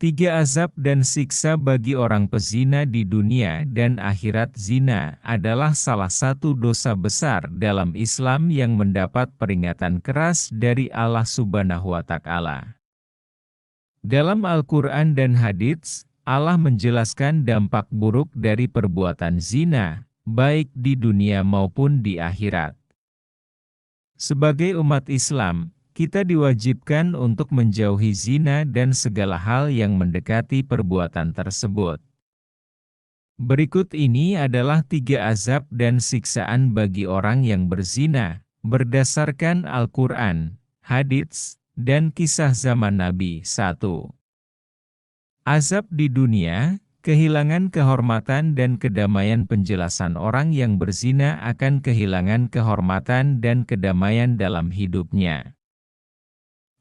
Tiga azab dan siksa bagi orang pezina di dunia dan akhirat. Zina adalah salah satu dosa besar dalam Islam yang mendapat peringatan keras dari Allah Subhanahu wa Ta'ala. Dalam Al-Quran dan hadits, Allah menjelaskan dampak buruk dari perbuatan zina, baik di dunia maupun di akhirat. Sebagai umat Islam, kita diwajibkan untuk menjauhi zina dan segala hal yang mendekati perbuatan tersebut. Berikut ini adalah 3 azab dan siksaan bagi orang yang berzina, berdasarkan Al-Quran, hadits, dan kisah zaman Nabi. 1. Azab di dunia, kehilangan kehormatan dan kedamaian. Penjelasan orang yang berzina akan kehilangan kehormatan dan kedamaian dalam hidupnya.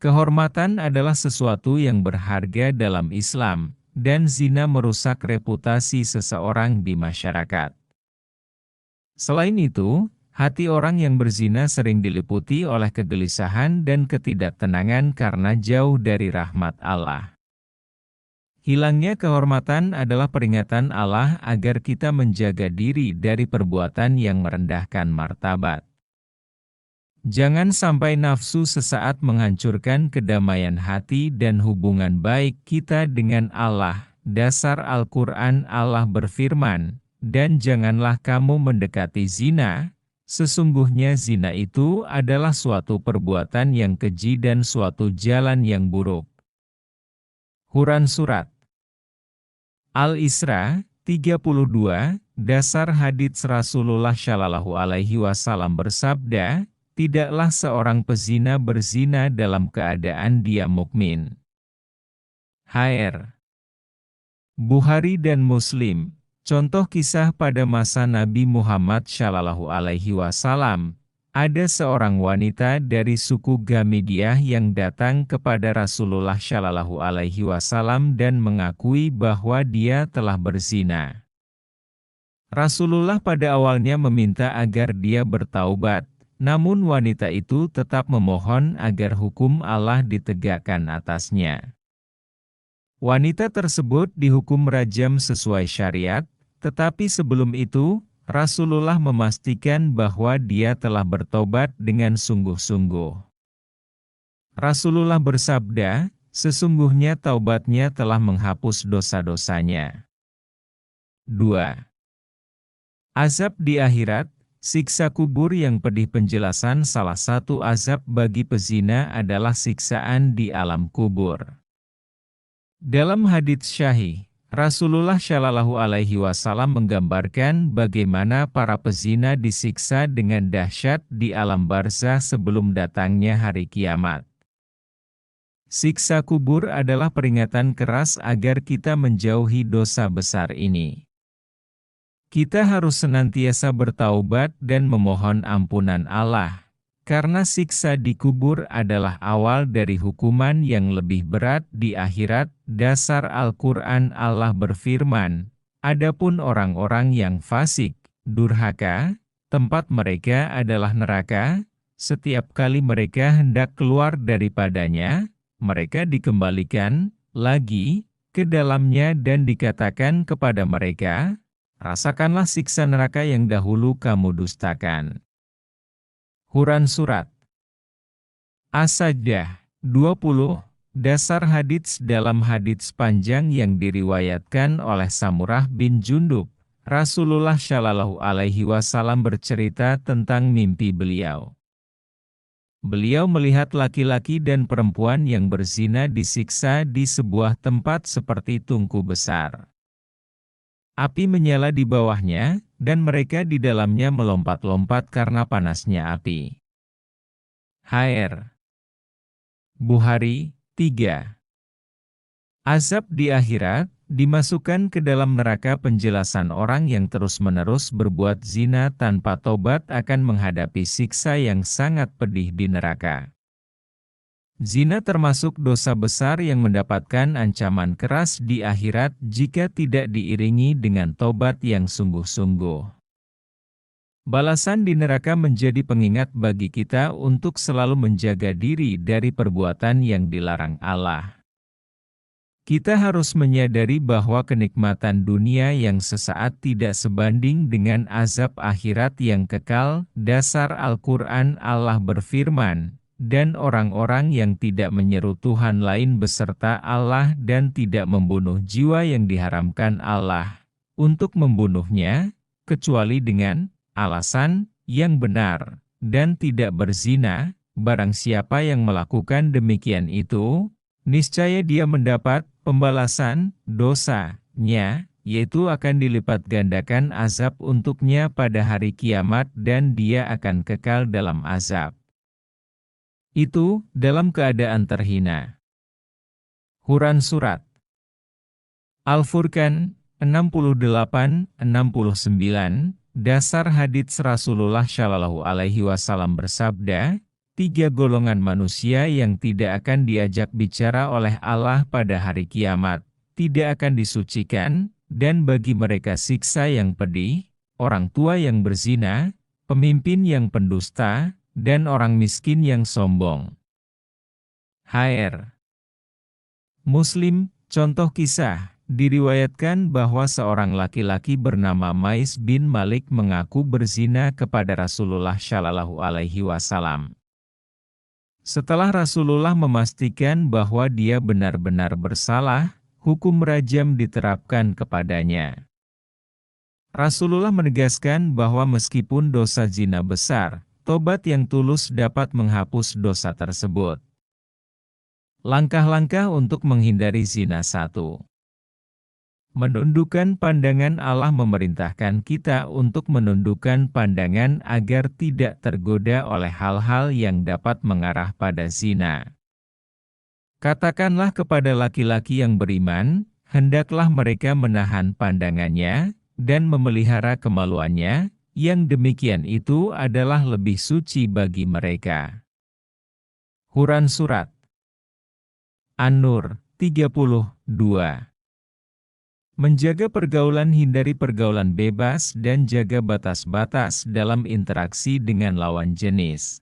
Kehormatan adalah sesuatu yang berharga dalam Islam, dan zina merusak reputasi seseorang di masyarakat. Selain itu, hati orang yang berzina sering diliputi oleh kegelisahan dan ketidaktenangan karena jauh dari rahmat Allah. Hilangnya kehormatan adalah peringatan Allah agar kita menjaga diri dari perbuatan yang merendahkan martabat. Jangan sampai nafsu sesaat menghancurkan kedamaian hati dan hubungan baik kita dengan Allah. Dasar Al-Quran, Allah berfirman, "Dan janganlah kamu mendekati zina, sesungguhnya zina itu adalah suatu perbuatan yang keji dan suatu jalan yang buruk." Quran Surat Al-Isra 32, dasar hadits Rasulullah Shallallahu Alaihi Wasallam bersabda, "Tidaklah seorang pezina berzina dalam keadaan dia mukmin." Hr. Bukhari dan Muslim. Contoh kisah pada masa Nabi Muhammad Shallallahu Alaihi Wasallam, ada seorang wanita dari suku Gamidiyah yang datang kepada Rasulullah Shallallahu Alaihi Wasallam dan mengakui bahwa dia telah berzina. Rasulullah pada awalnya meminta agar dia bertaubat. Namun wanita itu tetap memohon agar hukum Allah ditegakkan atasnya. Wanita tersebut dihukum rajam sesuai syariat, tetapi sebelum itu, Rasulullah memastikan bahwa dia telah bertobat dengan sungguh-sungguh. Rasulullah bersabda, "Sesungguhnya taubatnya telah menghapus dosa-dosanya." 2. Azab di akhirat. Siksa kubur yang pedih. Penjelasan salah satu azab bagi pezina adalah siksaan di alam kubur. Dalam hadits syahih, Rasulullah Shallallahu Alaihi Wasallam menggambarkan bagaimana para pezina disiksa dengan dahsyat di alam barzah sebelum datangnya hari kiamat. Siksa kubur adalah peringatan keras agar kita menjauhi dosa besar ini. Kita harus senantiasa bertaubat dan memohon ampunan Allah, karena siksa di kubur adalah awal dari hukuman yang lebih berat di akhirat. Dasar Al-Quran, Allah berfirman, "Adapun orang-orang yang fasik, durhaka, tempat mereka adalah neraka. Setiap kali mereka hendak keluar daripadanya, mereka dikembalikan lagi ke dalamnya dan dikatakan kepada mereka, 'Rasakanlah siksa neraka yang dahulu kamu dustakan.'" Quran Surat As-Sajdah 20, dasar hadits. Dalam hadits panjang yang diriwayatkan oleh Samurah bin Jundub, Rasulullah Shallallahu Alaihi Wasallam bercerita tentang mimpi beliau. Beliau melihat laki-laki dan perempuan yang berzina disiksa di sebuah tempat seperti tungku besar. Api menyala di bawahnya, dan mereka di dalamnya melompat-lompat karena panasnya api. Hr. Bukhari 3. Azab di akhirat, dimasukkan ke dalam neraka. Penjelasan orang yang terus-menerus berbuat zina tanpa tobat akan menghadapi siksa yang sangat pedih di neraka. Zina termasuk dosa besar yang mendapatkan ancaman keras di akhirat jika tidak diiringi dengan tobat yang sungguh-sungguh. Balasan di neraka menjadi pengingat bagi kita untuk selalu menjaga diri dari perbuatan yang dilarang Allah. Kita harus menyadari bahwa kenikmatan dunia yang sesaat tidak sebanding dengan azab akhirat yang kekal. Dasar Al-Quran Allah berfirman, dan orang-orang yang tidak menyeru Tuhan lain beserta Allah dan tidak membunuh jiwa yang diharamkan Allah untuk membunuhnya, kecuali dengan alasan yang benar, dan tidak berzina. Barang siapa yang melakukan demikian itu, niscaya dia mendapat pembalasan dosanya, yaitu akan dilipat gandakan azab untuknya pada hari kiamat dan dia akan kekal dalam azab itu dalam keadaan terhina. Quran Surat Al-Furqan 68-69. Dasar hadits Rasulullah Shallallahu Alaihi Wasallam bersabda, 3 golongan manusia yang tidak akan diajak bicara oleh Allah pada hari kiamat, tidak akan disucikan, dan bagi mereka siksa yang pedih, orang tua yang berzina, pemimpin yang pendusta, dan orang miskin yang sombong. HR Muslim, contoh kisah, diriwayatkan bahwa seorang laki-laki bernama Mais bin Malik mengaku berzina kepada Rasulullah Shallallahu Alaihi Wasallam. Setelah Rasulullah memastikan bahwa dia benar-benar bersalah, hukum rajam diterapkan kepadanya. Rasulullah menegaskan bahwa meskipun dosa zina besar, tobat yang tulus dapat menghapus dosa tersebut. Langkah-langkah untuk menghindari zina. 1. Menundukkan pandangan. Allah memerintahkan kita untuk menundukkan pandangan agar tidak tergoda oleh hal-hal yang dapat mengarah pada zina. Katakanlah kepada laki-laki yang beriman, hendaklah mereka menahan pandangannya, dan memelihara kemaluannya, yang demikian itu adalah lebih suci bagi mereka. Quran Surat An-Nur 32. Menjaga pergaulan. Hindari pergaulan bebas dan jaga batas-batas dalam interaksi dengan lawan jenis.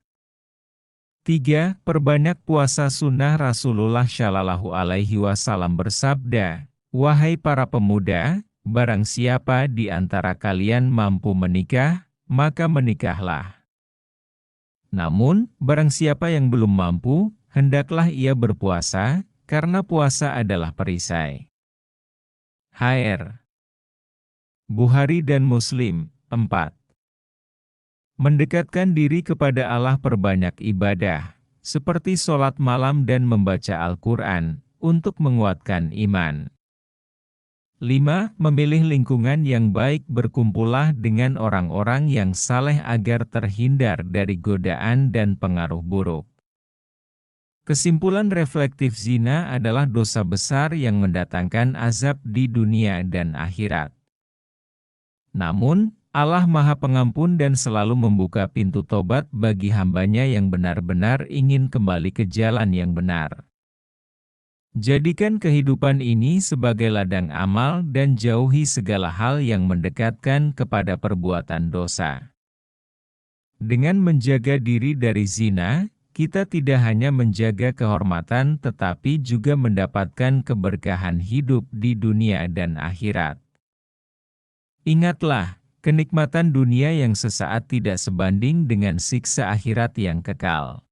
3. Perbanyak puasa sunnah. Rasulullah Shallallahu Alaihi Wasallam bersabda, wahai para pemuda, barang siapa di antara kalian mampu menikah, maka menikahlah. Namun, barang siapa yang belum mampu, hendaklah ia berpuasa, karena puasa adalah perisai. HR Bukhari dan Muslim 4. Mendekatkan diri kepada Allah. Perbanyak ibadah, seperti sholat malam dan membaca Al-Quran, untuk menguatkan iman. 5. Memilih lingkungan yang baik. Berkumpullah dengan orang-orang yang saleh agar terhindar dari godaan dan pengaruh buruk. Kesimpulan reflektif, zina adalah dosa besar yang mendatangkan azab di dunia dan akhirat. Namun, Allah Maha Pengampun dan selalu membuka pintu tobat bagi hambanya yang benar-benar ingin kembali ke jalan yang benar. Jadikan kehidupan ini sebagai ladang amal dan jauhi segala hal yang mendekatkan kepada perbuatan dosa. Dengan menjaga diri dari zina, kita tidak hanya menjaga kehormatan tetapi juga mendapatkan keberkahan hidup di dunia dan akhirat. Ingatlah, kenikmatan dunia yang sesaat tidak sebanding dengan siksa akhirat yang kekal.